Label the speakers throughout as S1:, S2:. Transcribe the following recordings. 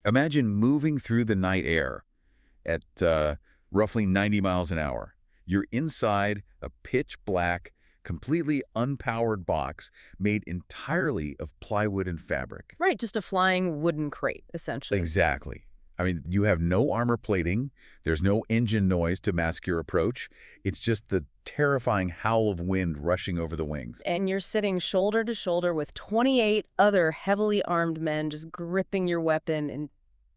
S1: Imagine moving through the night air at roughly 90 miles an hour. You're inside a pitch-black, completely unpowered box made entirely of plywood and fabric.
S2: Right, just a flying wooden crate, essentially.
S1: Exactly. I mean, you have no armor plating. There's no engine noise to mask your approach. It's just the terrifying howl of wind rushing over the wings.
S2: And you're sitting shoulder to shoulder with 28 other heavily armed men just gripping your weapon in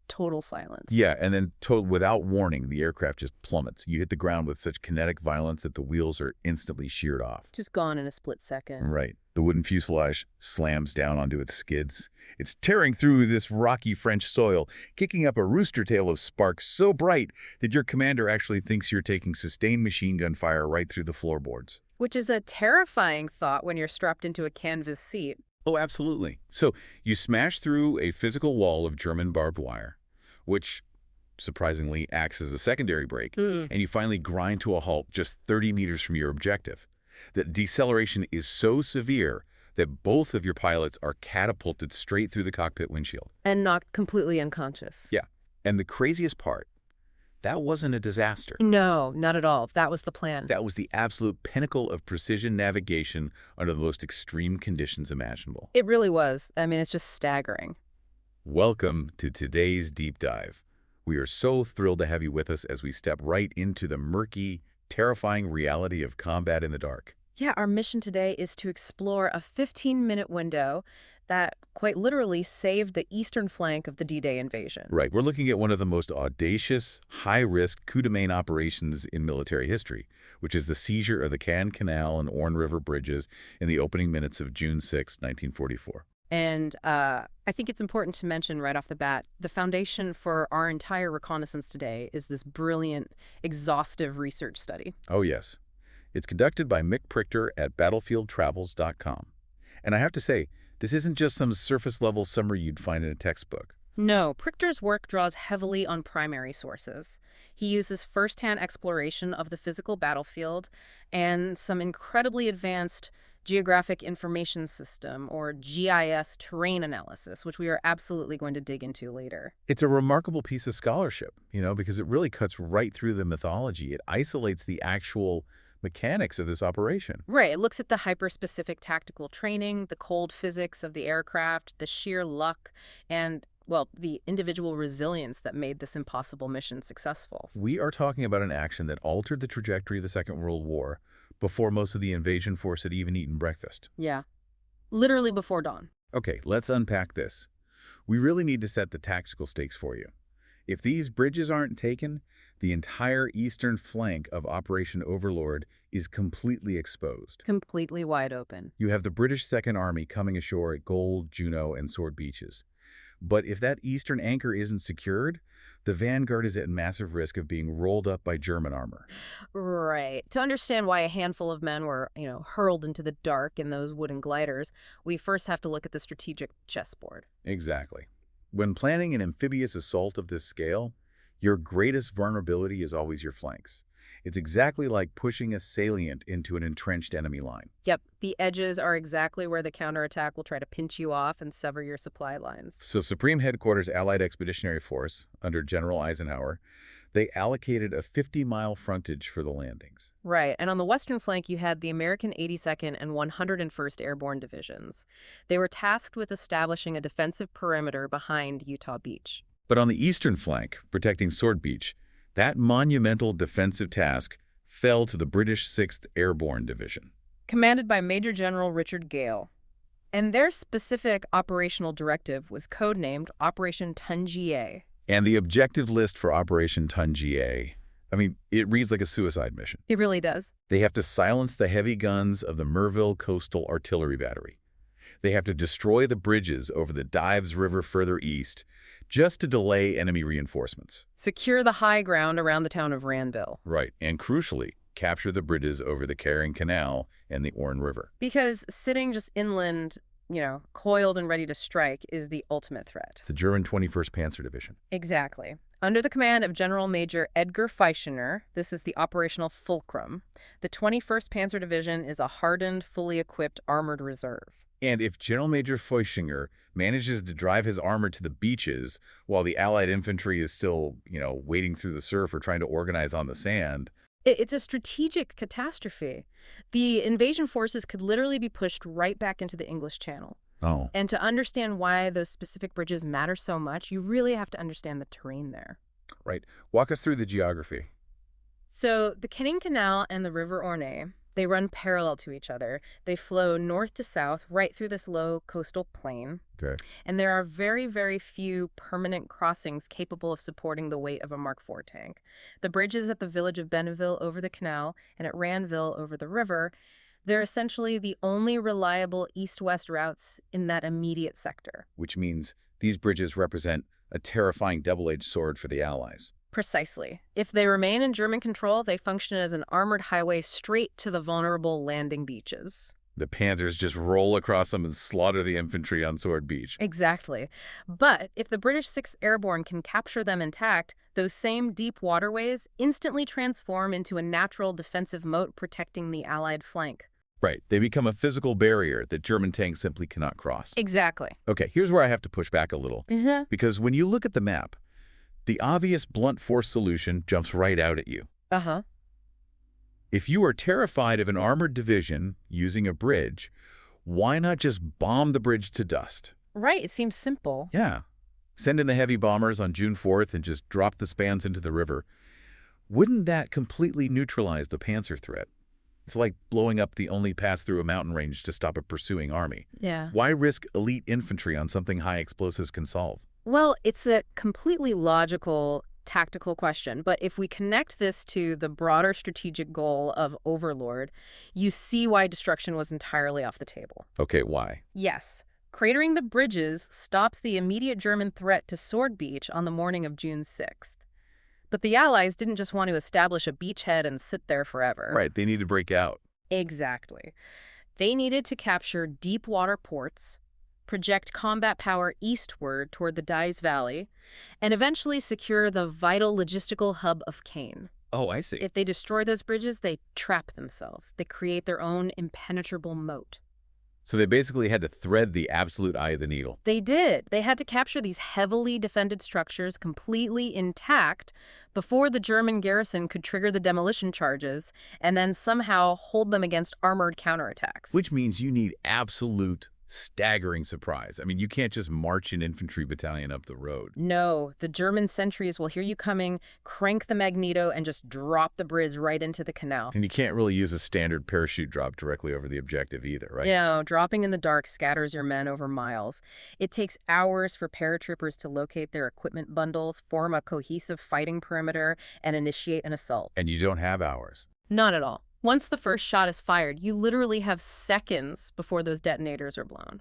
S2: total silence.
S1: Yeah, and then without warning, the aircraft just plummets. You hit the ground with such kinetic violence that the wheels are instantly sheared off.
S2: Just gone in a split second.
S1: Right. The wooden fuselage slams down onto its skids. It's tearing through this rocky French soil, kicking up a rooster tail of sparks so bright that your commander actually thinks you're taking sustained machine gun fire right through the floorboards.
S2: Which is a terrifying thought when you're strapped into a canvas seat.
S1: Oh, absolutely. So you smash through a physical wall of German barbed wire, which surprisingly acts as a secondary brake, and you finally grind to a halt just 30 meters from your objective. The deceleration is so severe that both of your pilots are catapulted straight through the cockpit windshield.
S2: And knocked completely unconscious.
S1: Yeah. And the craziest part, that wasn't a disaster.
S2: No, not at all. That was the plan.
S1: That was the absolute pinnacle of precision navigation under the most extreme conditions imaginable.
S2: It really was. I mean, it's just staggering.
S1: Welcome to today's deep dive. We are so thrilled to have you with us as we step right into the murky, terrifying reality of combat in the dark.
S2: Yeah, our mission today is to explore a 15-minute window that quite literally saved the eastern flank of the D-Day invasion.
S1: Right. We're looking at one of the most audacious, high-risk coup de main operations in military history, which is the seizure of the Caen Canal and Orne River bridges in the opening minutes of June 6, 1944.
S2: And I think it's important to mention right off the bat, the foundation for our entire reconnaissance today is this brilliant, exhaustive research study.
S1: Oh, yes. It's conducted by Mick Prichter at battlefieldtravels.com. And I have to say, this isn't just some surface-level summary you'd find in a textbook.
S2: No, Prichter's work draws heavily on primary sources. He uses first-hand exploration of the physical battlefield and some incredibly advanced Geographic Information System, or GIS, terrain analysis, which we are absolutely going to dig into later.
S1: It's a remarkable piece of scholarship, because it really cuts right through the mythology. It isolates the actual mechanics of this operation.
S2: Right. It looks at the hyper-specific tactical training, the cold physics of the aircraft, the sheer luck, and, well, the individual resilience that made this impossible mission successful.
S1: We are talking about an action that altered the trajectory of the Second World War before most of the invasion force had even eaten breakfast.
S2: Yeah. Literally before dawn.
S1: Okay, let's unpack this. We really need to set the tactical stakes for you. If these bridges aren't taken, the entire eastern flank of Operation Overlord is completely exposed.
S2: Completely wide open.
S1: You have the British Second Army coming ashore at Gold, Juno, and Sword Beaches. But if that eastern anchor isn't secured, the vanguard is at massive risk of being rolled up by German armor.
S2: Right. To understand why a handful of men were, hurled into the dark in those wooden gliders, we first have to look at the strategic chessboard.
S1: Exactly. When planning an amphibious assault of this scale, your greatest vulnerability is always your flanks. It's exactly like pushing a salient into an entrenched enemy line.
S2: Yep, the edges are exactly where the counterattack will try to pinch you off and sever your supply lines.
S1: So Supreme Headquarters Allied Expeditionary Force, under General Eisenhower, they allocated a 50-mile frontage for the landings.
S2: Right, and on the western flank you had the American 82nd and 101st Airborne Divisions. They were tasked with establishing a defensive perimeter behind Utah Beach.
S1: But on the eastern flank, protecting Sword Beach, that monumental defensive task fell to the British 6th Airborne Division,
S2: commanded by Major General Richard Gale. And their specific operational directive was codenamed Operation Tungier.
S1: And the objective list for Operation Tungier, it reads like a suicide mission.
S2: It really does.
S1: They have to silence the heavy guns of the Merville Coastal Artillery Battery. They have to destroy the bridges over the Dives River further east, just to delay enemy reinforcements.
S2: Secure the high ground around the town of Ranville.
S1: Right, and crucially, capture the bridges over the Caen Canal and the Orne River.
S2: Because sitting just inland, coiled and ready to strike is the ultimate threat.
S1: The German 21st Panzer Division.
S2: Exactly. Under the command of General Major Edgar Feischner, this is the operational fulcrum. The 21st Panzer Division is a hardened, fully equipped armored reserve.
S1: And if General Major Feischner manages to drive his armor to the beaches while the Allied infantry is still, wading through the surf or trying to organize on the sand.
S2: It's a strategic catastrophe. The invasion forces could literally be pushed right back into the English Channel.
S1: Oh.
S2: And to understand why those specific bridges matter so much, you really have to understand the terrain there.
S1: Right. Walk us through the geography.
S2: So the Caen Canal and the River Orne, they run parallel to each other. They flow north to south right through this low coastal plain.
S1: Okay.
S2: And there are very, very few permanent crossings capable of supporting the weight of a Mark IV tank. The bridges at the village of Bénouville over the canal and at Ranville over the river, they're essentially the only reliable east-west routes in that immediate sector.
S1: Which means these bridges represent a terrifying double-edged sword for the Allies.
S2: Precisely. If they remain in German control, they function as an armored highway straight to the vulnerable landing beaches.
S1: The Panzers just roll across them and slaughter the infantry on Sword Beach.
S2: Exactly. But if the British 6th Airborne can capture them intact, those same deep waterways instantly transform into a natural defensive moat protecting the Allied flank.
S1: Right. They become a physical barrier that German tanks simply cannot cross.
S2: Exactly.
S1: Okay, here's where I have to push back a little. Because when you look at the map, the obvious blunt force solution jumps right out at you. If you are terrified of an armored division using a bridge, why not just bomb the bridge to dust?
S2: Right, it seems simple.
S1: Yeah. Send in the heavy bombers on June 4th and just drop the spans into the river. Wouldn't that completely neutralize the Panzer threat? It's like blowing up the only pass through a mountain range to stop a pursuing army.
S2: Yeah.
S1: Why risk elite infantry on something high explosives can solve?
S2: Well, it's a completely logical, tactical question, but if we connect this to the broader strategic goal of Overlord, you see why destruction was entirely off the table.
S1: Okay, why?
S2: Yes. Cratering the bridges stops the immediate German threat to Sword Beach on the morning of June 6th. But the Allies didn't just want to establish a beachhead and sit there forever.
S1: Right, they need to break out.
S2: Exactly. They needed to capture deep water ports, project combat power eastward toward the Dives Valley, and eventually secure the vital logistical hub of Caen.
S1: Oh, I see.
S2: If they destroy those bridges, they trap themselves. They create their own impenetrable moat.
S1: So they basically had to thread the absolute eye of the needle.
S2: They did. They had to capture these heavily defended structures completely intact before the German garrison could trigger the demolition charges and then somehow hold them against armored counterattacks.
S1: Which means you need absolute staggering surprise. I mean, you can't just march an infantry battalion up the road.
S2: No, the German sentries will hear you coming, crank the magneto, and just drop the bridge right into the canal.
S1: And you can't really use a standard parachute drop directly over the objective either, right?
S2: No, dropping in the dark scatters your men over miles. It takes hours for paratroopers to locate their equipment bundles, form a cohesive fighting perimeter, and initiate an assault.
S1: And you don't have hours.
S2: Not at all. Once the first shot is fired, you literally have seconds before those detonators are blown.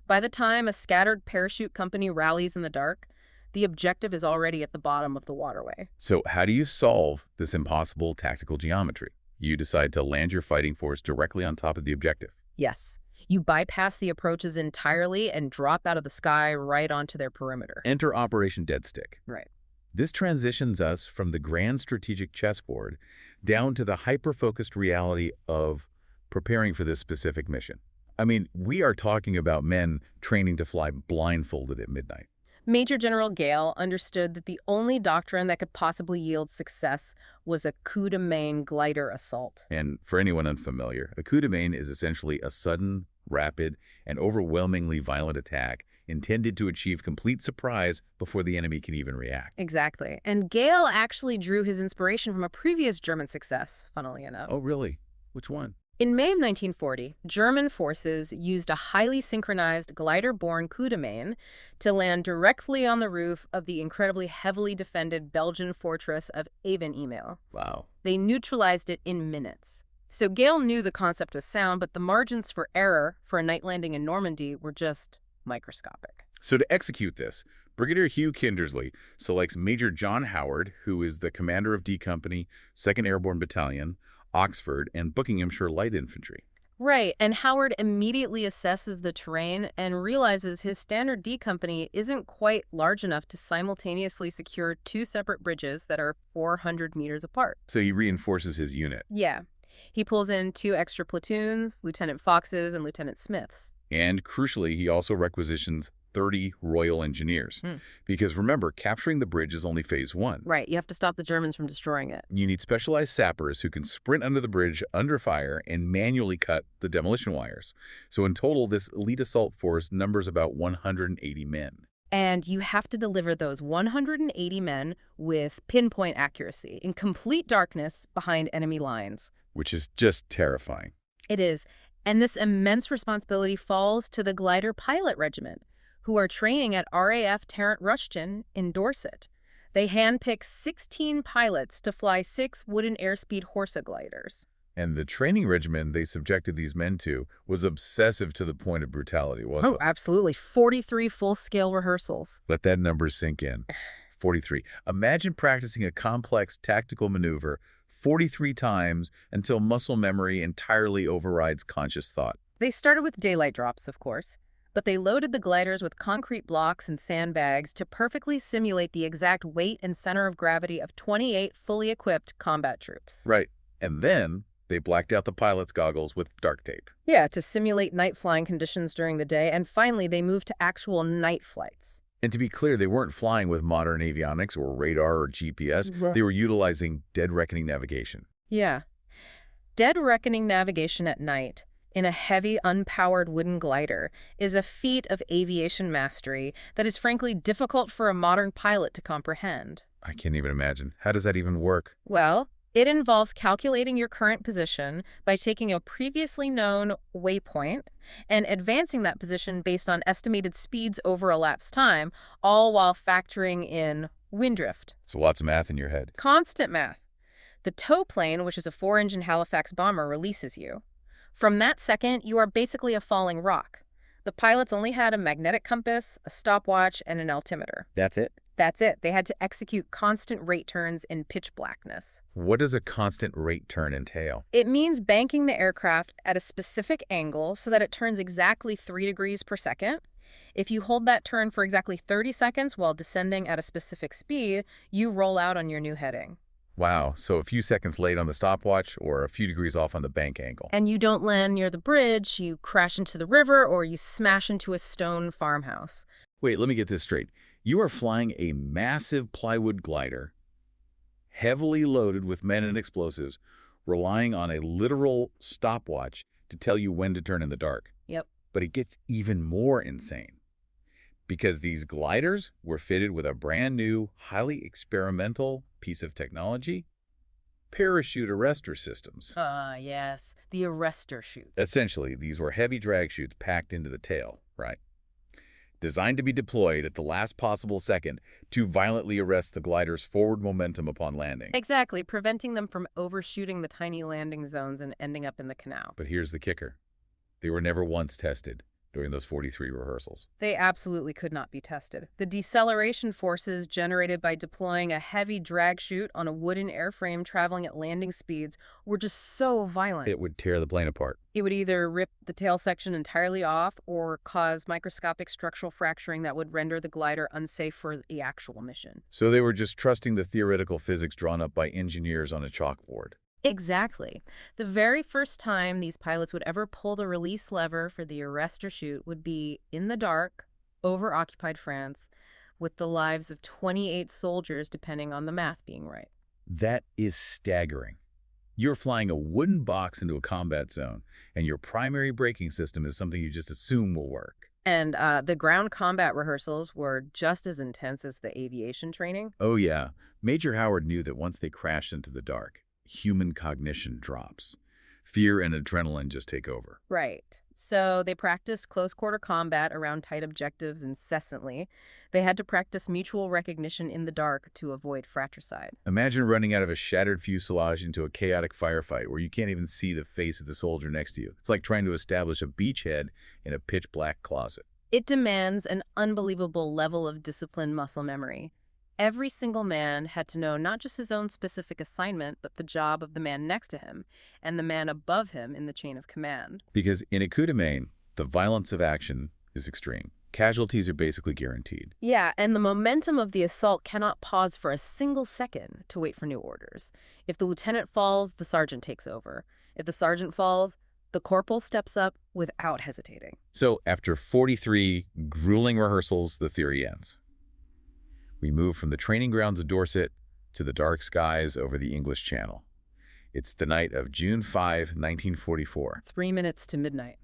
S2: By the time a scattered parachute company rallies in the dark, the objective is already at the bottom of the waterway.
S1: So how do you solve this impossible tactical geometry? You decide to land your fighting force directly on top of the objective.
S2: Yes. You bypass the approaches entirely and drop out of the sky right onto their perimeter.
S1: Enter Operation Deadstick.
S2: Right.
S1: This transitions us from the grand strategic chessboard down to the hyper-focused reality of preparing for this specific mission. I mean, we are talking about men training to fly blindfolded at midnight.
S2: Major General Gale understood that the only doctrine that could possibly yield success was a coup de main glider assault.
S1: And for anyone unfamiliar, a coup de main is essentially a sudden, rapid, and overwhelmingly violent attack intended to achieve complete surprise before the enemy can even react.
S2: Exactly. And Gale actually drew his inspiration from a previous German success, funnily enough.
S1: Oh, really? Which one?
S2: In May of 1940, German forces used a highly synchronized glider-borne coup de main to land directly on the roof of the incredibly heavily defended Belgian fortress of Evenemel.
S1: Wow.
S2: They neutralized it in minutes. So Gale knew the concept was sound, but the margins for error for a night landing in Normandy were just microscopic.
S1: So to execute this, Brigadier Hugh Kindersley selects Major John Howard, who is the commander of D Company, 2nd Airborne Battalion, Oxford, and Buckinghamshire Light Infantry.
S2: Right, and Howard immediately assesses the terrain and realizes his standard D Company isn't quite large enough to simultaneously secure two separate bridges that are 400 meters apart.
S1: So he reinforces his unit.
S2: Yeah. He pulls in two extra platoons, Lieutenant Fox's and Lieutenant Smith's.
S1: And crucially, he also requisitions 30 Royal Engineers. Because remember, capturing the bridge is only phase 1.
S2: Right, you have to stop the Germans from destroying it.
S1: You need specialized sappers who can sprint under the bridge under fire and manually cut the demolition wires. So in total, this elite assault force numbers about 180 men.
S2: And you have to deliver those 180 men with pinpoint accuracy in complete darkness behind enemy lines.
S1: Which is just terrifying.
S2: It is. And this immense responsibility falls to the Glider Pilot Regiment, who are training at RAF Tarrant Rushton in Dorset. They handpick 16 pilots to fly 6 wooden airspeed Horsa gliders.
S1: And the training regimen they subjected these men to was obsessive to the point of brutality, wasn't it?
S2: Absolutely. 43 full-scale rehearsals.
S1: Let that number sink in. 43. Imagine practicing a complex tactical maneuver 43 times until muscle memory entirely overrides conscious thought.
S2: They started with daylight drops, of course, but they loaded the gliders with concrete blocks and sandbags to perfectly simulate the exact weight and center of gravity of 28 fully equipped combat troops.
S1: Right. And then they blacked out the pilot's goggles with dark tape.
S2: Yeah, to simulate night flying conditions during the day, and finally they moved to actual night flights.
S1: And to be clear, they weren't flying with modern avionics or radar or GPS.
S2: Right.
S1: They were utilizing dead reckoning navigation.
S2: Yeah. Dead reckoning navigation at night in a heavy, unpowered wooden glider is a feat of aviation mastery that is frankly difficult for a modern pilot to comprehend.
S1: I can't even imagine. How does that even work?
S2: Well, it involves calculating your current position by taking a previously known waypoint and advancing that position based on estimated speeds over elapsed time, all while factoring in wind drift.
S1: So lots of math in your head.
S2: Constant math. The tow plane, which is a 4-engine Halifax bomber, releases you. From that second, you are basically a falling rock. The pilots only had a magnetic compass, a stopwatch, and an altimeter.
S1: That's it?
S2: That's it. They had to execute constant rate turns in pitch blackness.
S1: What does a constant rate turn entail?
S2: It means banking the aircraft at a specific angle so that it turns exactly 3 degrees per second. If you hold that turn for exactly 30 seconds while descending at a specific speed, you roll out on your new heading.
S1: Wow, so a few seconds late on the stopwatch or a few degrees off on the bank angle.
S2: And you don't land near the bridge, you crash into the river, or you smash into a stone farmhouse.
S1: Wait, let me get this straight. You are flying a massive plywood glider, heavily loaded with men and explosives, relying on a literal stopwatch to tell you when to turn in the dark.
S2: Yep.
S1: But it gets even more insane, because these gliders were fitted with a brand new, highly experimental piece of technology, parachute arrestor systems.
S2: Yes, the arrestor chute.
S1: Essentially, these were heavy drag chutes packed into the tail, right? Designed to be deployed at the last possible second to violently arrest the glider's forward momentum upon landing.
S2: Exactly, preventing them from overshooting the tiny landing zones and ending up in the canal.
S1: But here's the kicker. They were never once tested during those 43 rehearsals.
S2: They absolutely could not be tested. The deceleration forces generated by deploying a heavy drag chute on a wooden airframe traveling at landing speeds were just so violent.
S1: It would tear the plane apart.
S2: It would either rip the tail section entirely off or cause microscopic structural fracturing that would render the glider unsafe for the actual mission.
S1: So they were just trusting the theoretical physics drawn up by engineers on a chalkboard.
S2: Exactly. The very first time these pilots would ever pull the release lever for the arrestor chute would be in the dark, over occupied France, with the lives of 28 soldiers depending on the math being right.
S1: That is staggering. You're flying a wooden box into a combat zone, and your primary braking system is something you just assume will work.
S2: And the ground combat rehearsals were just as intense as the aviation training.
S1: Oh yeah, Major Howard knew that once they crashed into the dark, human cognition drops. Fear and adrenaline just take over.
S2: Right. So they practiced close-quarter combat around tight objectives incessantly. They had to practice mutual recognition in the dark to avoid fratricide.
S1: Imagine running out of a shattered fuselage into a chaotic firefight where you can't even see the face of the soldier next to you. It's like trying to establish a beachhead in a pitch-black closet.
S2: It demands an unbelievable level of disciplined muscle memory. Every single man had to know not just his own specific assignment, but the job of the man next to him and the man above him in the chain of command.
S1: Because in a coup de main, the violence of action is extreme. Casualties are basically guaranteed.
S2: Yeah, and the momentum of the assault cannot pause for a single second to wait for new orders. If the lieutenant falls, the sergeant takes over. If the sergeant falls, The corporal steps up without hesitating.
S1: So after 43 grueling rehearsals, the theory ends. We move from the training grounds of Dorset to the dark skies over the English Channel. It's the night of June 5, 1944.
S2: 3 minutes to midnight.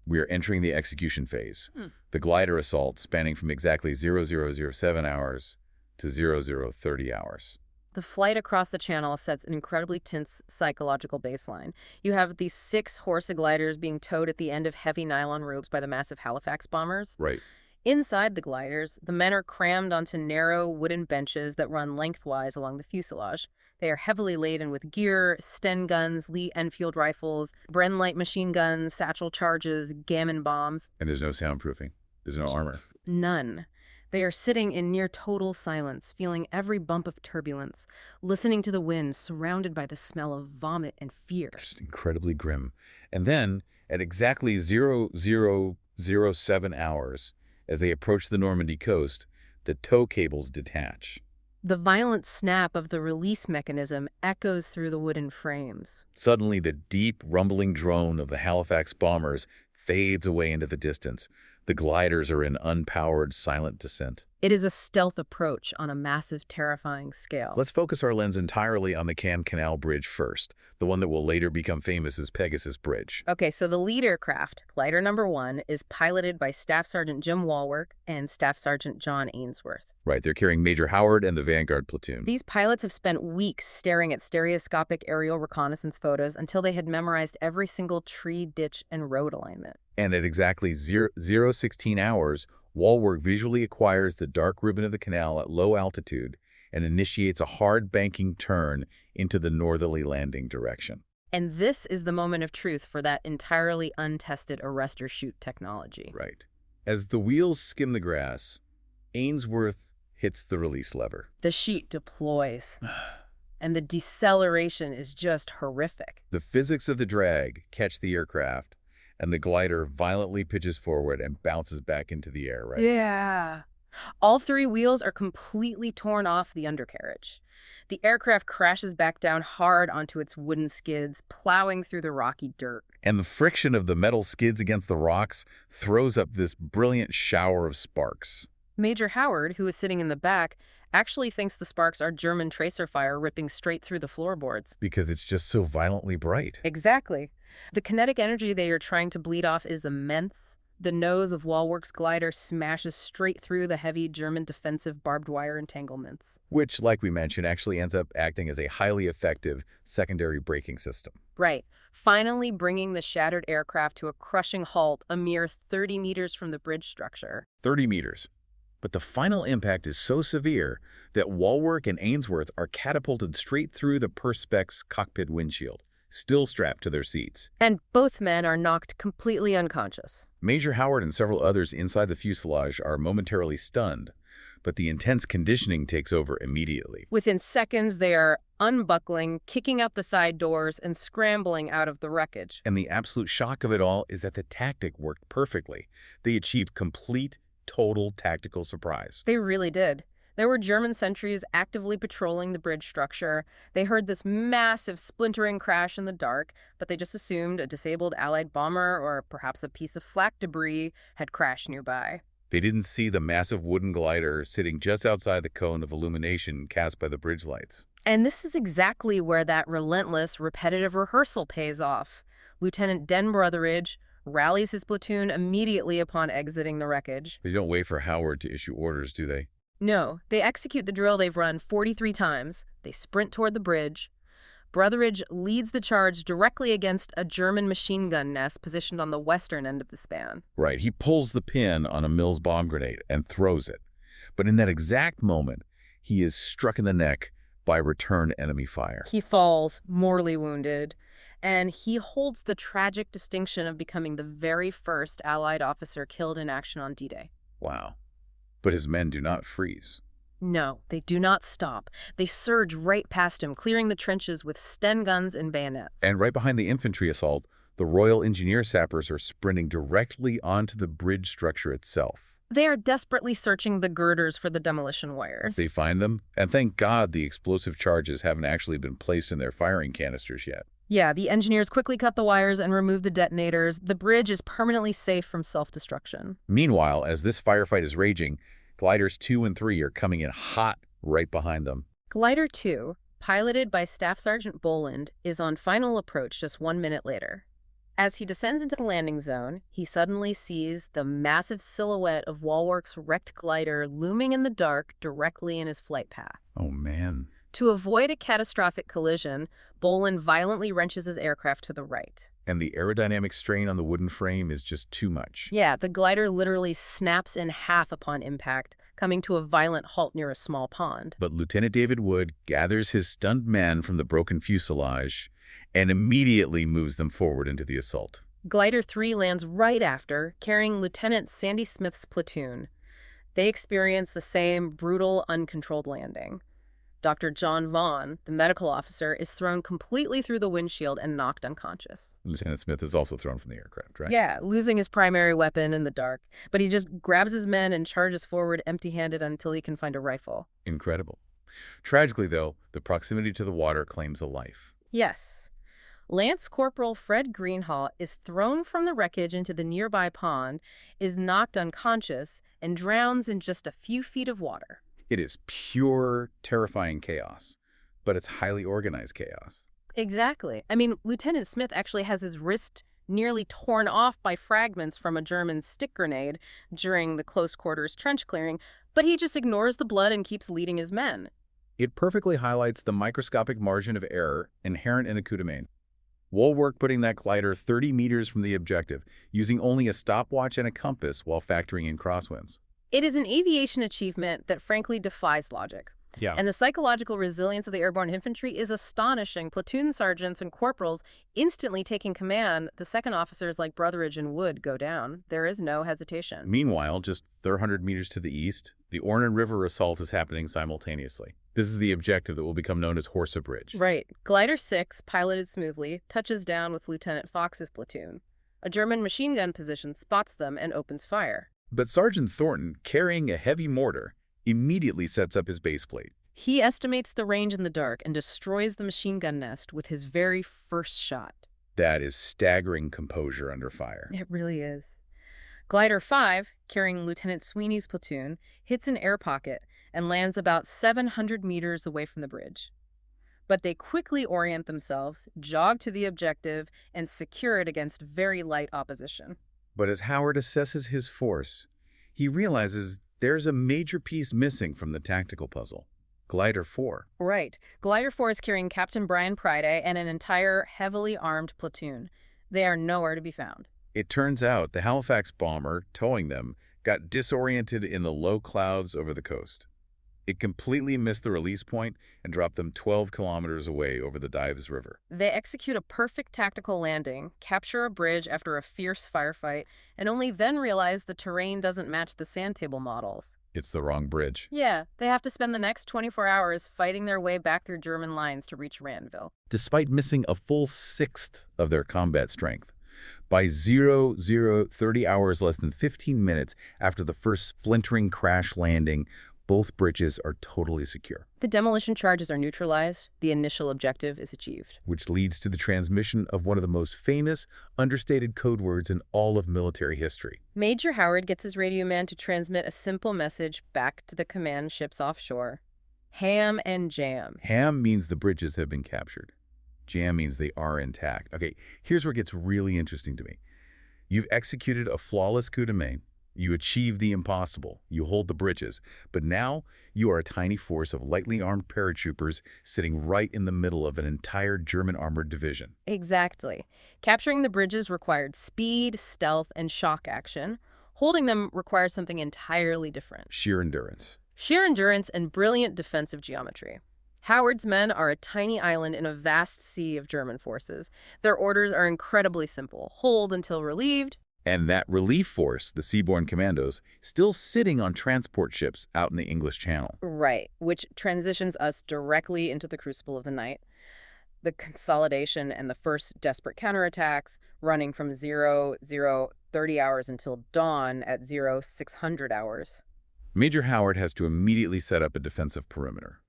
S1: We are entering the execution phase. The glider assault spanning from exactly 0007 hours to 0030 hours.
S2: The flight across the channel sets an incredibly tense psychological baseline. You have these 6 Horsa gliders being towed at the end of heavy nylon ropes by the massive Halifax bombers.
S1: Right.
S2: Inside the gliders, the men are crammed onto narrow wooden benches that run lengthwise along the fuselage. They are heavily laden with gear, Sten guns, Lee Enfield rifles, Bren light machine guns, satchel charges, gammon bombs.
S1: And there's no soundproofing. There's no armor.
S2: None. They are sitting in near total silence, feeling every bump of turbulence, listening to the wind, surrounded by the smell of vomit and fear.
S1: Just incredibly grim. And then, at exactly 0007 hours, as they approach the Normandy coast, the tow cables detach.
S2: The violent snap of the release mechanism echoes through the wooden frames.
S1: Suddenly, the deep, rumbling drone of the Halifax bombers fades away into the distance. The gliders are in unpowered, silent descent.
S2: It is a stealth approach on a massive, terrifying scale.
S1: Let's focus our lens entirely on the Caen Canal Bridge first, the one that will later become famous as Pegasus Bridge.
S2: Okay, so the lead aircraft, Glider number 1, is piloted by Staff Sergeant Jim Walwork and Staff Sergeant John Ainsworth.
S1: Right, they're carrying Major Howard and the Vanguard platoon.
S2: These pilots have spent weeks staring at stereoscopic aerial reconnaissance photos until they had memorized every single tree, ditch, and road alignment.
S1: And at exactly 0016 hours, Walwork visually acquires the dark ribbon of the canal at low altitude and initiates a hard banking turn into the northerly landing direction.
S2: And this is the moment of truth for that entirely untested arrest-or-shoot technology.
S1: Right. As the wheels skim the grass, Ainsworth hits the release lever.
S2: The sheet deploys, and the deceleration is just horrific.
S1: The physics of the drag catch the aircraft, and the glider violently pitches forward and bounces back into the air, right?
S2: Yeah. All 3 wheels are completely torn off the undercarriage. The aircraft crashes back down hard onto its wooden skids, plowing through the rocky dirt.
S1: And the friction of the metal skids against the rocks throws up this brilliant shower of sparks.
S2: Major Howard, who is sitting in the back, actually thinks the sparks are German tracer fire ripping straight through the floorboards.
S1: Because it's just so violently bright.
S2: Exactly. The kinetic energy they are trying to bleed off is immense. The nose of Walwork's glider smashes straight through the heavy German defensive barbed wire entanglements.
S1: Which, like we mentioned, actually ends up acting as a highly effective secondary braking system.
S2: Right. Finally bringing the shattered aircraft to a crushing halt a mere 30 meters from the bridge structure.
S1: 30 meters. But the final impact is so severe that Walwork and Ainsworth are catapulted straight through the Perspex cockpit windshield, still strapped to their seats.
S2: And both men are knocked completely unconscious.
S1: Major Howard and several others inside the fuselage are momentarily stunned, but the intense conditioning takes over immediately.
S2: Within seconds, they are unbuckling, kicking out the side doors, and scrambling out of the wreckage.
S1: And the absolute shock of it all is that the tactic worked perfectly. They achieved complete, total tactical surprise.
S2: They really did. There were German sentries actively patrolling the bridge structure. They heard this massive splintering crash in the dark, but they just assumed a disabled Allied bomber or perhaps a piece of flak debris had crashed nearby.
S1: They didn't see the massive wooden glider sitting just outside the cone of illumination cast by the bridge lights.
S2: And this is exactly where that relentless, repetitive rehearsal pays off. Lieutenant Den Brotheridge rallies his platoon immediately upon exiting the wreckage.
S1: They don't wait for Howard to issue orders, do they?
S2: No, they execute the drill they've run 43 times. They sprint toward the bridge. Brotheridge leads the charge directly against a German machine gun nest positioned on the western end of the span.
S1: Right, he pulls the pin on a Mills bomb grenade and throws it. But in that exact moment, he is struck in the neck by return enemy fire.
S2: He falls, mortally wounded, and he holds the tragic distinction of becoming the very first Allied officer killed in action on D-Day.
S1: Wow. But his men do not freeze.
S2: No, they do not stop. They surge right past him, clearing the trenches with Sten guns and bayonets.
S1: And right behind the infantry assault, the Royal Engineer sappers are sprinting directly onto the bridge structure itself.
S2: They are desperately searching the girders for the demolition wires.
S1: They find them, and thank God the explosive charges haven't actually been placed in their firing canisters yet.
S2: Yeah, the engineers quickly cut the wires and remove the detonators. The bridge is permanently safe from self-destruction.
S1: Meanwhile, as this firefight is raging, gliders 2 and 3 are coming in hot right behind them.
S2: Glider 2, piloted by Staff Sergeant Boland, is on final approach just 1 minute later. As he descends into the landing zone, he suddenly sees the massive silhouette of Walwark's wrecked glider looming in the dark directly in his flight path.
S1: Oh, man.
S2: To avoid a catastrophic collision, Boland violently wrenches his aircraft to the right.
S1: And the aerodynamic strain on the wooden frame is just too much.
S2: Yeah, the glider literally snaps in half upon impact, coming to a violent halt near a small pond.
S1: But Lieutenant David Wood gathers his stunned men from the broken fuselage and immediately moves them forward into the assault.
S2: Glider 3 lands right after, carrying Lieutenant Sandy Smith's platoon. They experience the same brutal, uncontrolled landing. Dr. John Vaughn, the medical officer, is thrown completely through the windshield and knocked unconscious.
S1: Lieutenant Smith is also thrown from the aircraft, right?
S2: Yeah, losing his primary weapon in the dark. But he just grabs his men and charges forward empty-handed until he can find a rifle.
S1: Incredible. Tragically, though, the proximity to the water claims a life.
S2: Yes. Lance Corporal Fred Greenhall is thrown from the wreckage into the nearby pond, is knocked unconscious, and drowns in just a few feet of water.
S1: It is pure, terrifying chaos, but it's highly organized chaos.
S2: Exactly. I mean, Lieutenant Smith actually has his wrist nearly torn off by fragments from a German stick grenade during the close-quarters trench clearing, but he just ignores the blood and keeps leading his men.
S1: It perfectly highlights the microscopic margin of error inherent in a coup de main. Walwark putting that glider 30 meters from the objective, using only a stopwatch and a compass while factoring in crosswinds.
S2: It is an aviation achievement that frankly defies logic.
S1: Yeah.
S2: And the psychological resilience of the airborne infantry is astonishing. Platoon sergeants and corporals instantly taking command. The second officers like Brotheridge and Wood go down. There is no hesitation.
S1: Meanwhile, just 300 meters to the east, the Orne River assault is happening simultaneously. This is the objective that will become known as Horsa Bridge.
S2: Right. Glider 6, piloted smoothly, touches down with Lieutenant Fox's platoon. A German machine gun position spots them and opens fire.
S1: But Sergeant Thornton, carrying a heavy mortar, immediately sets up his base plate.
S2: He estimates the range in the dark and destroys the machine gun nest with his very first shot.
S1: That is staggering composure under fire.
S2: It really is. Glider 5, carrying Lieutenant Sweeney's platoon, hits an air pocket and lands about 700 meters away from the bridge. But they quickly orient themselves, jog to the objective, and secure it against very light opposition.
S1: But as Howard assesses his force, he realizes there's a major piece missing from the tactical puzzle. Glider 4.
S2: Right. Glider 4 is carrying Captain Brian Priday and an entire heavily armed platoon. They are nowhere to be found.
S1: It turns out the Halifax bomber towing them got disoriented in the low clouds over the coast. It completely missed the release point and dropped them 12 kilometers away over the Dives River.
S2: They execute a perfect tactical landing, capture a bridge after a fierce firefight, and only then realize the terrain doesn't match the sand table models.
S1: It's the wrong bridge.
S2: Yeah, they have to spend the next 24 hours fighting their way back through German lines to reach Ranville.
S1: Despite missing a full sixth of their combat strength, by 00:30 hours less than 15 minutes after the first splintering crash landing, both bridges are totally secure.
S2: The demolition charges are neutralized. The initial objective is achieved.
S1: Which leads to the transmission of one of the most famous, understated code words in all of military history.
S2: Major Howard gets his radio man to transmit a simple message back to the command ships offshore. Ham and jam.
S1: Ham means the bridges have been captured. Jam means they are intact. Okay, here's where it gets really interesting to me. You've executed a flawless coup de main. You achieve the impossible. You hold the bridges. But now you are a tiny force of lightly armed paratroopers sitting right in the middle of an entire German armored division.
S2: Exactly. Capturing the bridges required speed, stealth, and shock action. Holding them requires something entirely different.
S1: Sheer endurance.
S2: Sheer endurance and brilliant defensive geometry. Howard's men are a tiny island in a vast sea of German forces. Their orders are incredibly simple. Hold until relieved.
S1: And that relief force, the Seaborne Commandos, still sitting on transport ships out in the English Channel.
S2: Right, which transitions us directly into the crucible of the night. The consolidation and the first desperate counterattacks, running from 00:30 hours until dawn at 0600 hours.
S1: Major Howard has to immediately set up a defensive perimeter.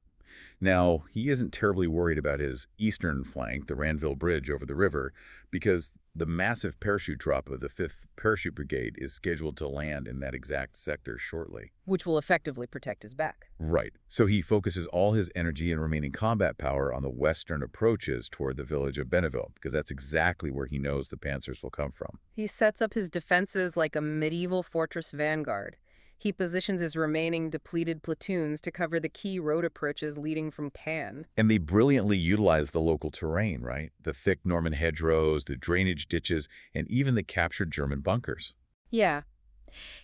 S1: Now, he isn't terribly worried about his eastern flank, the Ranville Bridge over the river, because the massive parachute drop of the 5th Parachute Brigade is scheduled to land in that exact sector shortly.
S2: Which will effectively protect his back.
S1: Right. So he focuses all his energy and remaining combat power on the western approaches toward the village of Bénouville, because that's exactly where he knows the panzers will come from.
S2: He sets up his defenses like a medieval fortress vanguard. He positions his remaining depleted platoons to cover the key road approaches leading from Caen.
S1: And they brilliantly utilize the local terrain, right? The thick Norman hedgerows, the drainage ditches, and even the captured German bunkers.
S2: Yeah.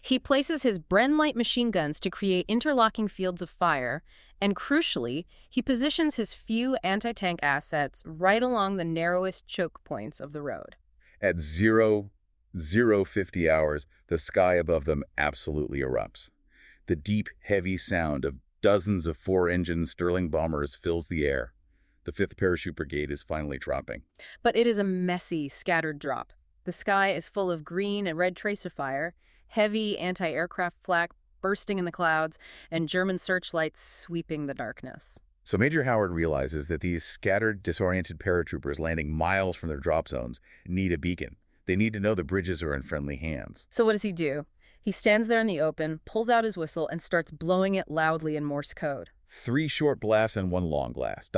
S2: He places his Bren light machine guns to create interlocking fields of fire, and crucially, he positions his few anti-tank assets right along the narrowest choke points of the road.
S1: At 00:50 hours, the sky above them absolutely erupts. The deep, heavy sound of dozens of 4-engine Sterling bombers fills the air. The 5th Parachute Brigade is finally dropping.
S2: But it is a messy, scattered drop. The sky is full of green and red tracer fire, heavy anti-aircraft flak bursting in the clouds, and German searchlights sweeping the darkness.
S1: So Major Howard realizes that these scattered, disoriented paratroopers landing miles from their drop zones need a beacon. They need to know the bridges are in friendly hands.
S2: So what does he do? He stands there in the open, pulls out his whistle, and starts blowing it loudly in Morse code.
S1: 3 short blasts and 1 long blast, ...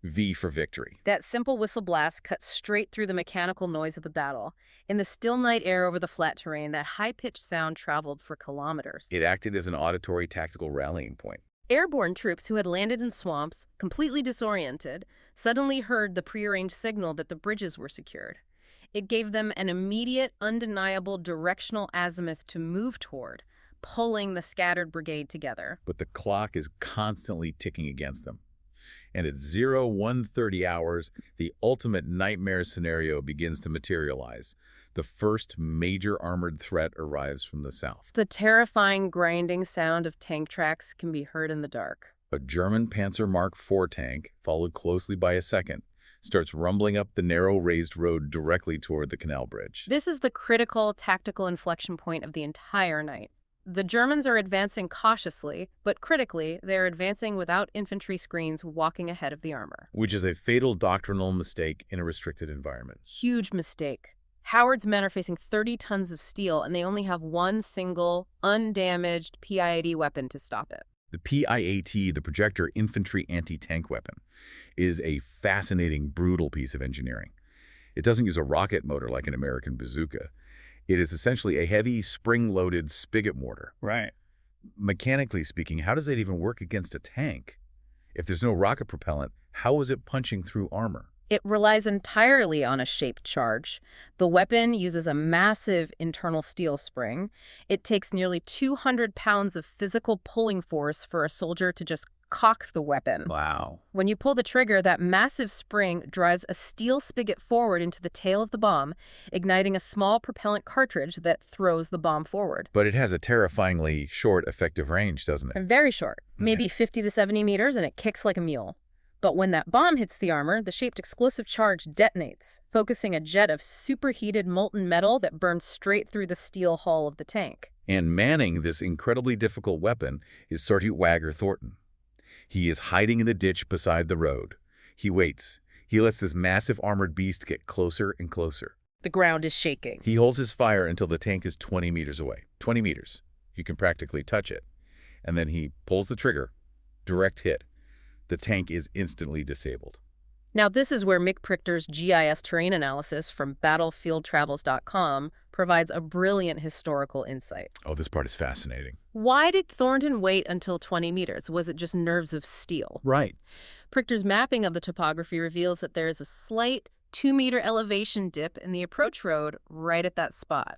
S1: V for victory.
S2: That simple whistle blast cuts straight through the mechanical noise of the battle. In the still night air over the flat terrain, that high-pitched sound traveled for kilometers.
S1: It acted as an auditory tactical rallying point.
S2: Airborne troops who had landed in swamps, completely disoriented, suddenly heard the prearranged signal that the bridges were secured. It gave them an immediate, undeniable directional azimuth to move toward, pulling the scattered brigade together.
S1: But the clock is constantly ticking against them. And at 01:30 hours, the ultimate nightmare scenario begins to materialize. The first major armored threat arrives from the south.
S2: The terrifying grinding sound of tank tracks can be heard in the dark.
S1: A German Panzer Mark IV tank, followed closely by a second, starts rumbling up the narrow raised road directly toward the canal bridge.
S2: This is the critical tactical inflection point of the entire night. The Germans are advancing cautiously, but critically, they are advancing without infantry screens walking ahead of the armor.
S1: Which is a fatal doctrinal mistake in a restricted environment.
S2: Huge mistake. Howard's men are facing 30 tons of steel, and they only have one single, undamaged PIAT weapon to stop it.
S1: The PIAT, the Projector Infantry Anti-Tank Weapon, is a fascinating, brutal piece of engineering. It doesn't use a rocket motor like an American bazooka. It is essentially a heavy, spring-loaded spigot mortar.
S3: Right.
S1: Mechanically speaking, how does that even work against a tank? If there's no rocket propellant, how is it punching through armor?
S2: It relies entirely on a shaped charge. The weapon uses a massive internal steel spring. It takes nearly 200 pounds of physical pulling force for a soldier to just cock the weapon.
S1: Wow.
S2: When you pull the trigger, that massive spring drives a steel spigot forward into the tail of the bomb, igniting a small propellant cartridge that throws the bomb forward.
S1: But it has a terrifyingly short effective range, doesn't it?
S2: Very short, maybe 50 to 70 meters, and it kicks like a mule. But when that bomb hits the armor, the shaped explosive charge detonates, focusing a jet of superheated molten metal that burns straight through the steel hull of the tank.
S1: And manning this incredibly difficult weapon is Sergeant Wagger Thornton. He is hiding in the ditch beside the road. He waits. He lets this massive armored beast get closer and closer.
S2: The ground is shaking.
S1: He holds his fire until the tank is 20 meters away. 20 meters. You can practically touch it. And then he pulls the trigger. Direct hit. The tank is instantly disabled.
S2: Now, this is where Mick Prichter's GIS terrain analysis from battlefieldtravels.com provides a brilliant historical insight.
S1: Oh, this part is fascinating.
S2: Why did Thornton wait until 20 meters? Was it just nerves of steel?
S1: Right.
S2: Prichter's mapping of the topography reveals that there is a slight 2-meter elevation dip in the approach road right at that spot.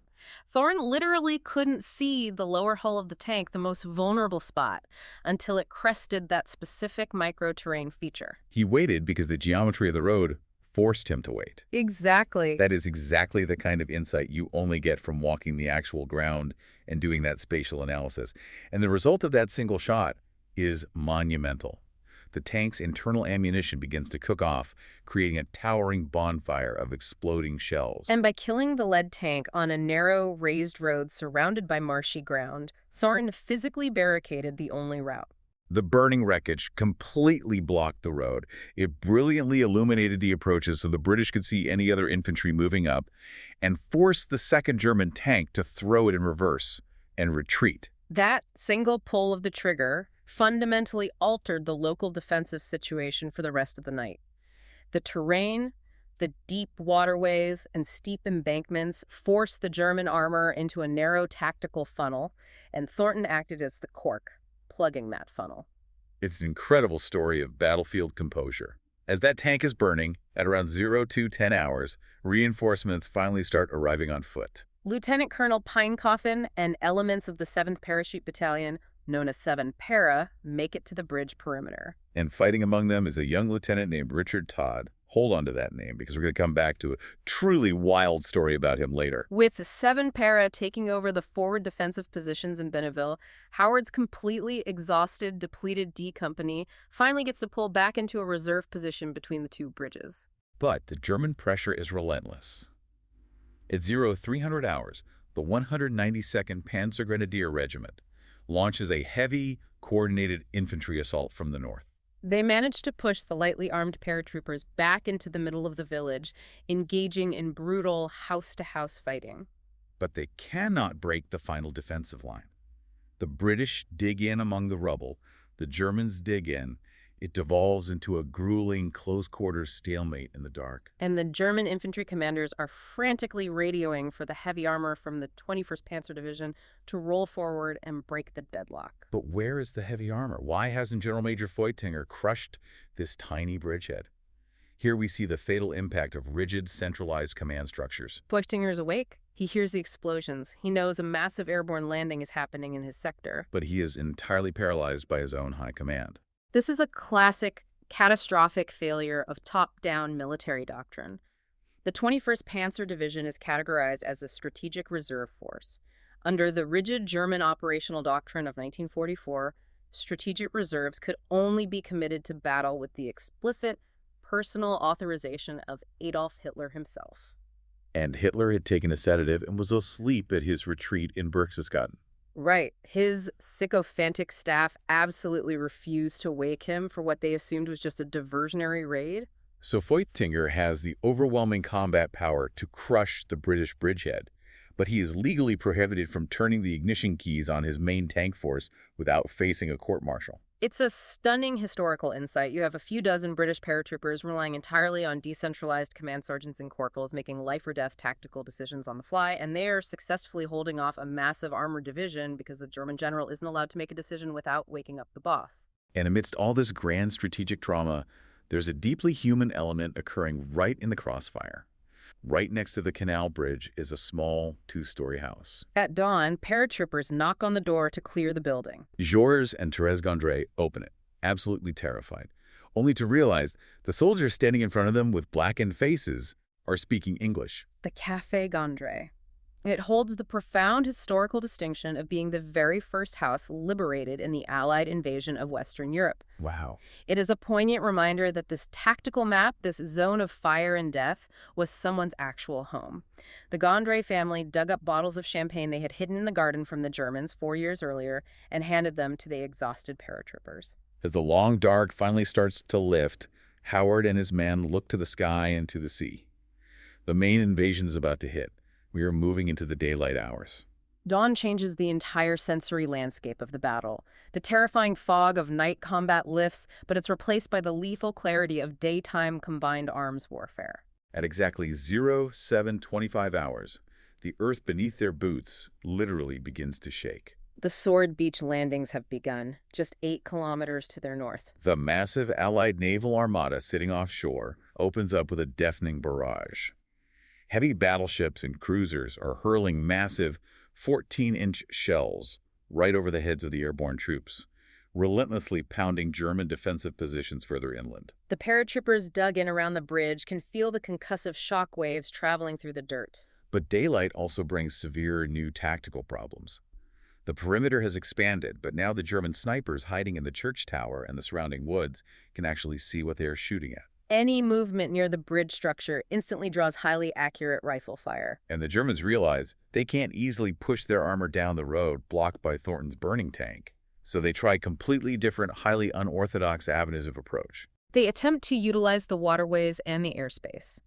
S2: Thornton literally couldn't see the lower hull of the tank, the most vulnerable spot, until it crested that specific micro-terrain feature.
S1: He waited because the geometry of the road forced him to wait.
S2: Exactly.
S1: That is exactly the kind of insight you only get from walking the actual ground and doing that spatial analysis. And the result of that single shot is monumental. The tank's internal ammunition begins to cook off, creating a towering bonfire of exploding shells.
S2: And by killing the lead tank on a narrow, raised road surrounded by marshy ground, Thornton physically barricaded the only route.
S1: The burning wreckage completely blocked the road. It brilliantly illuminated the approaches so the British could see any other infantry moving up and forced the second German tank to throw it in reverse and retreat.
S2: That single pull of the trigger fundamentally altered the local defensive situation for the rest of the night. The terrain, the deep waterways, and steep embankments forced the German armor into a narrow tactical funnel, and Thornton acted as the cork, plugging that funnel.
S1: It's an incredible story of battlefield composure. As that tank is burning, at around 0210 hours, reinforcements finally start arriving on foot.
S2: Lieutenant Colonel Pinecoffin and elements of the 7th Parachute Battalion, known as 7 Para, make it to the bridge perimeter.
S1: And fighting among them is a young lieutenant named Richard Todd. Hold on to that name because we're going to come back to a truly wild story about him later.
S2: With 7 Para taking over the forward defensive positions in Bénouville, Howard's completely exhausted, depleted D Company finally gets to pull back into a reserve position between the two bridges.
S1: But the German pressure is relentless. At 0300 hours, the 192nd Panzer Grenadier Regiment launches a heavy, coordinated infantry assault from the north.
S2: They managed to push the lightly armed paratroopers back into the middle of the village, engaging in brutal house-to-house fighting.
S1: But they cannot break the final defensive line. The British dig in among the rubble, the Germans dig in. It devolves into a grueling, close-quarters stalemate in the dark.
S2: And the German infantry commanders are frantically radioing for the heavy armor from the 21st Panzer Division to roll forward and break the deadlock.
S1: But where is the heavy armor? Why hasn't General Major Feutinger crushed this tiny bridgehead? Here we see the fatal impact of rigid, centralized command structures.
S2: Feutinger is awake. He hears the explosions. He knows a massive airborne landing is happening in his sector.
S1: But he is entirely paralyzed by his own high command.
S2: This is a classic, catastrophic failure of top-down military doctrine. The 21st Panzer Division is categorized as a strategic reserve force. Under the rigid German operational doctrine of 1944, strategic reserves could only be committed to battle with the explicit personal authorization of Adolf Hitler himself.
S1: And Hitler had taken a sedative and was asleep at his retreat in Berchtesgaden.
S2: Right. His sycophantic staff absolutely refused to wake him for what they assumed was just a diversionary raid.
S1: So Feutinger has the overwhelming combat power to crush the British bridgehead, but he is legally prohibited from turning the ignition keys on his main tank force without facing a court-martial.
S2: It's a stunning historical insight. You have a few dozen British paratroopers relying entirely on decentralized command sergeants and corporals making life-or-death tactical decisions on the fly, and they are successfully holding off a massive armored division because the German general isn't allowed to make a decision without waking up the boss.
S1: And amidst all this grand strategic trauma, there's a deeply human element occurring right in the crossfire. Right next to the canal bridge is a small two-story house.
S2: At dawn, paratroopers knock on the door to clear the building.
S1: Georges and Thérèse Gondry open it, absolutely terrified, only to realize the soldiers standing in front of them with blackened faces are speaking English.
S2: The Café Gondry. It holds the profound historical distinction of being the very first house liberated in the Allied invasion of Western Europe.
S1: Wow.
S2: It is a poignant reminder that this tactical map, this zone of fire and death, was someone's actual home. The Gondry family dug up bottles of champagne they had hidden in the garden from the Germans 4 years earlier and handed them to the exhausted paratroopers.
S1: As the long dark finally starts to lift, Howard and his men look to the sky and to the sea. The main invasion is about to hit. We are moving into the daylight hours.
S2: Dawn changes the entire sensory landscape of the battle. The terrifying fog of night combat lifts, but it's replaced by the lethal clarity of daytime combined arms warfare.
S1: At exactly 0725 hours, the earth beneath their boots literally begins to shake.
S2: The Sword Beach landings have begun, just 8 kilometers to their north.
S1: The massive Allied naval armada sitting offshore opens up with a deafening barrage. Heavy battleships and cruisers are hurling massive 14-inch shells right over the heads of the airborne troops, relentlessly pounding German defensive positions further inland.
S2: The paratroopers dug in around the bridge can feel the concussive shock waves traveling through the dirt.
S1: But daylight also brings severe new tactical problems. The perimeter has expanded, but now the German snipers hiding in the church tower and the surrounding woods can actually see what they are shooting at.
S2: Any movement near the bridge structure instantly draws highly accurate rifle fire.
S1: And the Germans realize they can't easily push their armor down the road blocked by Thornton's burning tank. So they try completely different, highly unorthodox avenues of approach.
S2: They attempt to utilize the waterways and the airspace.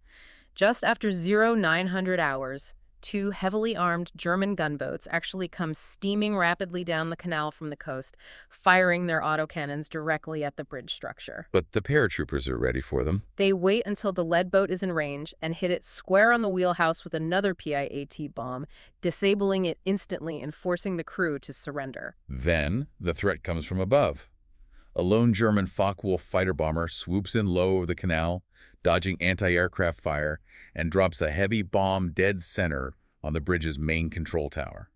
S2: Just after 0900 hours, two heavily armed German gunboats actually come steaming rapidly down the canal from the coast, firing their autocannons directly at the bridge structure.
S1: But the paratroopers are ready for them.
S2: They wait until the lead boat is in range and hit it square on the wheelhouse with another PIAT bomb, disabling it instantly and forcing the crew to surrender.
S1: Then the threat comes from above. A lone German Focke-Wulf fighter bomber swoops in low over the canal, dodging anti-aircraft fire, and drops a heavy bomb dead center on the bridge's main control tower.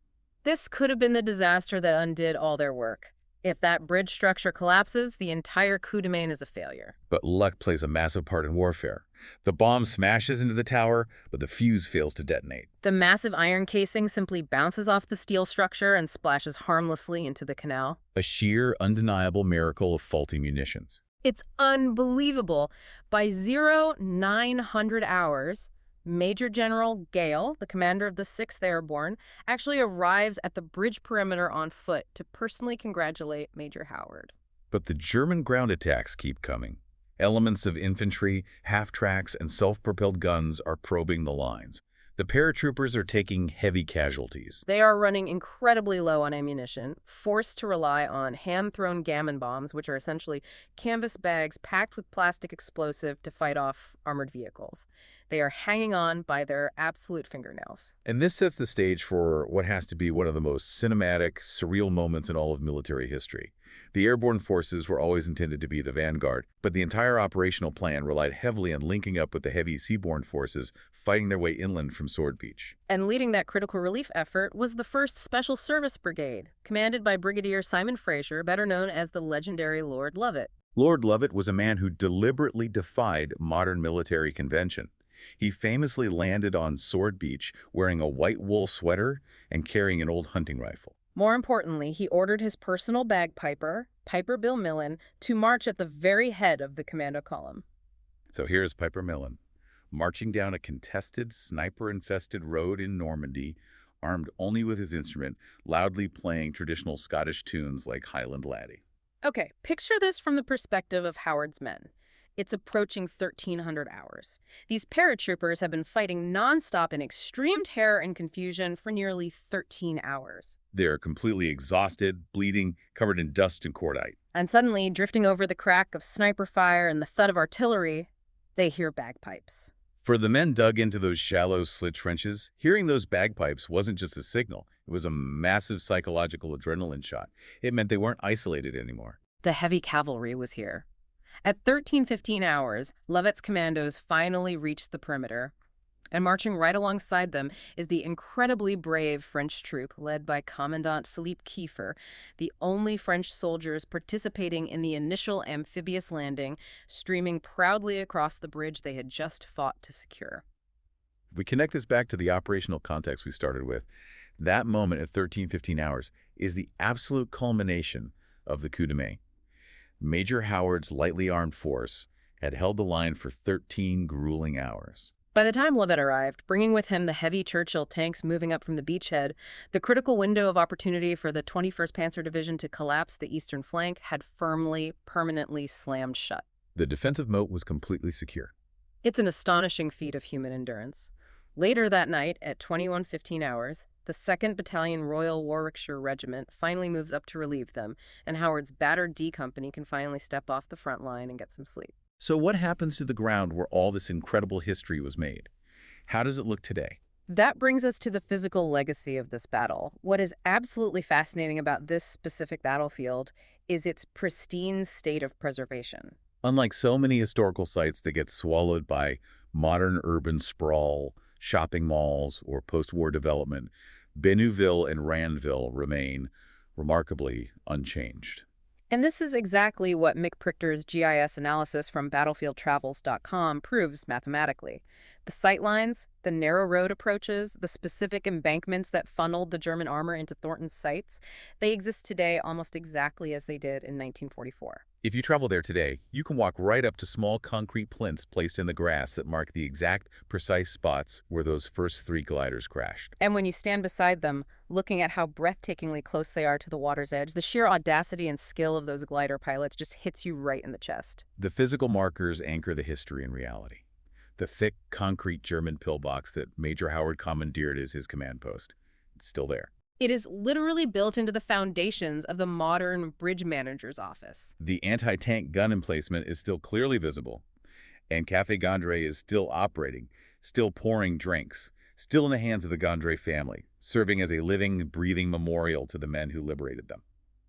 S2: This could have been the disaster that undid all their work. If that bridge structure collapses, the entire coup de main is a failure.
S1: But luck plays a massive part in warfare. The bomb smashes into the tower, but the fuse fails to detonate.
S2: The massive iron casing simply bounces off the steel structure and splashes harmlessly into the canal.
S1: A sheer, undeniable miracle of faulty munitions.
S2: It's unbelievable. By 0900 hours, Major General Gale, the commander of the 6th Airborne, actually arrives at the bridge perimeter on foot to personally congratulate Major Howard.
S1: But the German ground attacks keep coming. Elements of infantry, half-tracks, and self-propelled guns are probing the lines. The paratroopers are taking heavy casualties.
S2: They are running incredibly low on ammunition, forced to rely on hand-thrown gammon bombs, which are essentially canvas bags packed with plastic explosive to fight off armored vehicles. They are hanging on by their absolute fingernails.
S1: And this sets the stage for what has to be one of the most cinematic, surreal moments in all of military history. The airborne forces were always intended to be the vanguard, but the entire operational plan relied heavily on linking up with the heavy seaborne forces fighting their way inland from Sword Beach.
S2: And leading that critical relief effort was the 1st Special Service Brigade, commanded by Brigadier Simon Fraser, better known as the legendary Lord Lovat.
S1: Lord Lovat was a man who deliberately defied modern military convention. He famously landed on Sword Beach wearing a white wool sweater and carrying an old hunting rifle.
S2: More importantly, he ordered his personal bagpiper, Piper Bill Millin, to march at the very head of the commando column.
S1: So here's Piper Millin, marching down a contested, sniper-infested road in Normandy, armed only with his instrument, loudly playing traditional Scottish tunes like Highland Laddie.
S2: Okay, picture this from the perspective of Howard's men. It's approaching 1300 hours. These paratroopers have been fighting nonstop in extreme terror and confusion for nearly 13 hours.
S1: They're completely exhausted, bleeding, covered in dust and cordite.
S2: And suddenly, drifting over the crack of sniper fire and the thud of artillery, they hear bagpipes.
S1: For the men dug into those shallow slit trenches, hearing those bagpipes wasn't just a signal. It was a massive psychological adrenaline shot. It meant they weren't isolated anymore.
S2: The heavy cavalry was here. At 13:15 hours, Lovat's commandos finally reached the perimeter, and marching right alongside them is the incredibly brave French troop led by Commandant Philippe Kiefer, the only French soldiers participating in the initial amphibious landing, streaming proudly across the bridge they had just fought to secure.
S1: If we connect this back to the operational context we started with, that moment at 13:15 hours is the absolute culmination of the coup de main. Major Howard's lightly armed force had held the line for 13 grueling hours.
S2: By the time Lovat arrived, bringing with him the heavy Churchill tanks moving up from the beachhead, the critical window of opportunity for the 21st Panzer Division to collapse the eastern flank had firmly, permanently slammed shut.
S1: The defensive moat was completely secure.
S2: It's an astonishing feat of human endurance. Later that night, at 21:15 hours, the 2nd Battalion Royal Warwickshire Regiment finally moves up to relieve them, and Howard's battered D Company can finally step off the front line and get some sleep.
S1: So what happens to the ground where all this incredible history was made? How does it look today?
S2: That brings us to the physical legacy of this battle. What is absolutely fascinating about this specific battlefield is its pristine state of preservation.
S1: Unlike so many historical sites that get swallowed by modern urban sprawl, shopping malls, or post-war development, Bénouville and Ranville remain remarkably unchanged.
S2: And this is exactly what Mick Prichter's GIS analysis from BattlefieldTravels.com proves mathematically. The sightlines, the narrow road approaches, the specific embankments that funneled the German armor into Thornton's sights, they exist today almost exactly as they did in 1944.
S1: If you travel there today, you can walk right up to small concrete plinths placed in the grass that mark the exact, precise spots where those first 3 gliders crashed.
S2: And when you stand beside them, looking at how breathtakingly close they are to the water's edge, the sheer audacity and skill of those glider pilots just hits you right in the chest.
S1: The physical markers anchor the history and reality. The thick, concrete German pillbox that Major Howard commandeered as his command post. It's still there.
S2: It is literally built into the foundations of the modern bridge manager's office.
S1: The anti-tank gun emplacement is still clearly visible, and Café Gondry is still operating, still pouring drinks, still in the hands of the Gondry family, serving as a living, breathing memorial to the men who liberated them.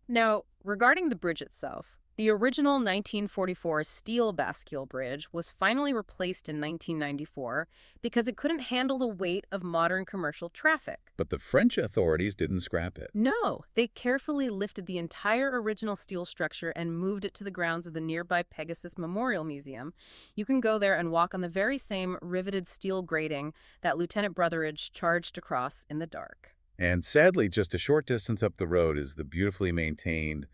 S2: Now, regarding the bridge itself, the original 1944 steel bascule bridge was finally replaced in 1994 because it couldn't handle the weight of modern commercial traffic.
S1: But the French authorities didn't scrap it.
S2: No, they carefully lifted the entire original steel structure and moved it to the grounds of the nearby Pegasus Memorial Museum. You can go there and walk on the very same riveted steel grating that Lieutenant Brotheridge charged across in the dark.
S1: And sadly, just a short distance up the road is the beautifully maintained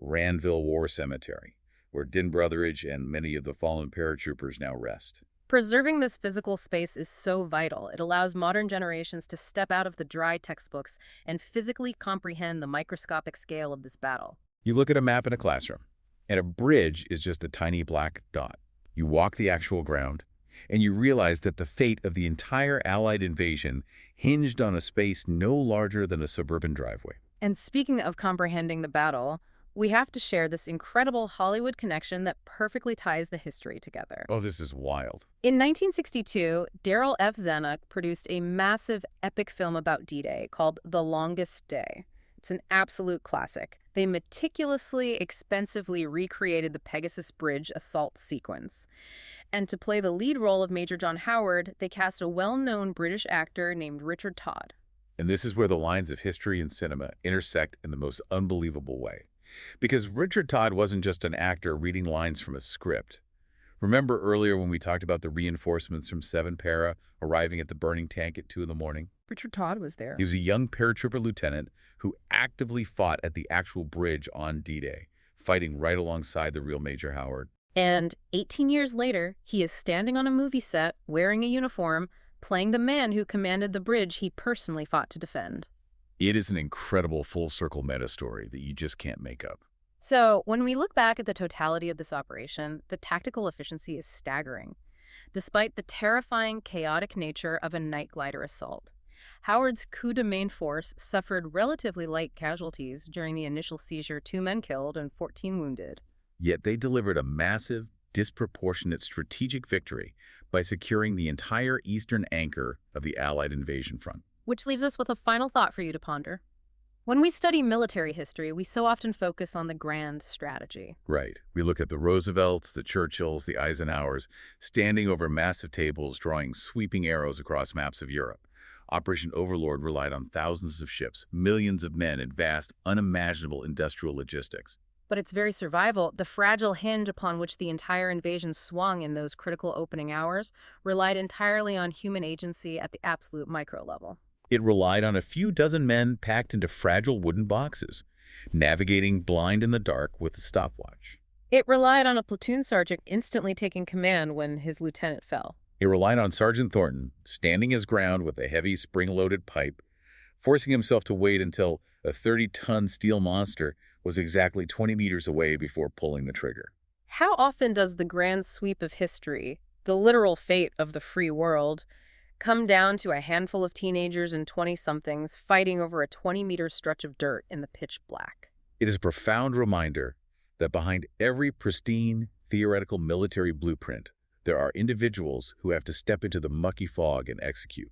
S1: Ranville War Cemetery, where Din Brotheridge and many of the fallen paratroopers now rest.
S2: Preserving this physical space is so vital. It allows modern generations to step out of the dry textbooks and physically comprehend the microscopic scale of this battle.
S1: You look at a map in a classroom, and a bridge is just a tiny black dot. You walk the actual ground, and you realize that the fate of the entire Allied invasion hinged on a space no larger than a suburban driveway.
S2: And speaking of comprehending the battle, we have to share this incredible Hollywood connection that perfectly ties the history together.
S1: Oh, this is wild.
S2: In 1962, Darryl F. Zanuck produced a massive epic film about D-Day called The Longest Day. It's an absolute classic. They meticulously, expensively recreated the Pegasus Bridge assault sequence. And to play the lead role of Major John Howard, they cast a well-known British actor named Richard Todd.
S1: And this is where the lines of history and cinema intersect in the most unbelievable way. Because Richard Todd wasn't just an actor reading lines from a script. Remember earlier when we talked about the reinforcements from 7 Para arriving at the burning tank at 2 in the morning?
S2: Richard Todd was there.
S1: He was a young paratrooper lieutenant who actively fought at the actual bridge on D-Day, fighting right alongside the real Major Howard.
S2: And 18 years later, he is standing on a movie set, wearing a uniform, playing the man who commanded the bridge he personally fought to defend.
S1: It is an incredible full-circle meta-story that you just can't make up.
S2: So, when we look back at the totality of this operation, the tactical efficiency is staggering. Despite the terrifying, chaotic nature of a night glider assault, Howard's coup de main force suffered relatively light casualties during the initial seizure, 2 men killed and 14 wounded.
S1: Yet they delivered a massive, disproportionate strategic victory by securing the entire eastern anchor of the Allied invasion front.
S2: Which leaves us with a final thought for you to ponder. When we study military history, we so often focus on the grand strategy.
S1: Right. We look at the Roosevelts, the Churchills, the Eisenhowers, standing over massive tables drawing sweeping arrows across maps of Europe. Operation Overlord relied on thousands of ships, millions of men, and vast, unimaginable industrial logistics.
S2: But its very survival, the fragile hinge upon which the entire invasion swung in those critical opening hours, relied entirely on human agency at the absolute micro level.
S1: It relied on a few dozen men packed into fragile wooden boxes, navigating blind in the dark with a stopwatch.
S2: It relied on a platoon sergeant instantly taking command when his lieutenant fell.
S1: It relied on Sergeant Thornton standing his ground with a heavy spring-loaded pipe, forcing himself to wait until a 30-ton steel monster was exactly 20 meters away before pulling the trigger.
S2: How often does the grand sweep of history, the literal fate of the free world, come down to a handful of teenagers and 20-somethings fighting over a 20-meter stretch of dirt in the pitch black?
S1: It is a profound reminder that behind every pristine, theoretical military blueprint, there are individuals who have to step into the mucky fog and execute.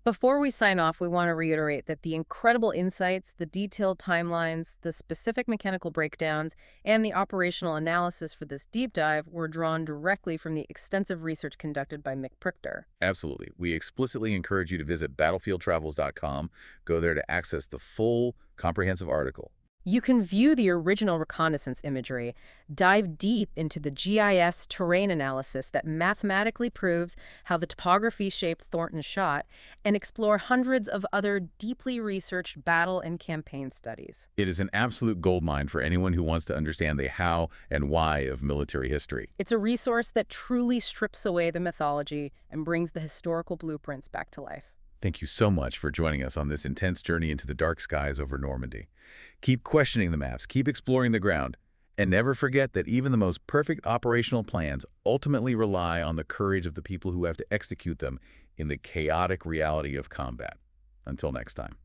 S2: Before we sign off, we want to reiterate that the incredible insights, the detailed timelines, the specific mechanical breakdowns, and the operational analysis for this deep dive were drawn directly from the extensive research conducted by Mick Prichter.
S1: Absolutely. We explicitly encourage you to visit battlefieldtravels.com. Go there to access the full, comprehensive article.
S2: You can view the original reconnaissance imagery, dive deep into the GIS terrain analysis that mathematically proves how the topography shaped Thornton's shot, and explore hundreds of other deeply researched battle and campaign studies.
S1: It is an absolute goldmine for anyone who wants to understand the how and why of military history.
S2: It's a resource that truly strips away the mythology and brings the historical blueprints back to life.
S1: Thank you so much for joining us on this intense journey into the dark skies over Normandy. Keep questioning the maps, keep exploring the ground, and never forget that even the most perfect operational plans ultimately rely on the courage of the people who have to execute them in the chaotic reality of combat. Until next time.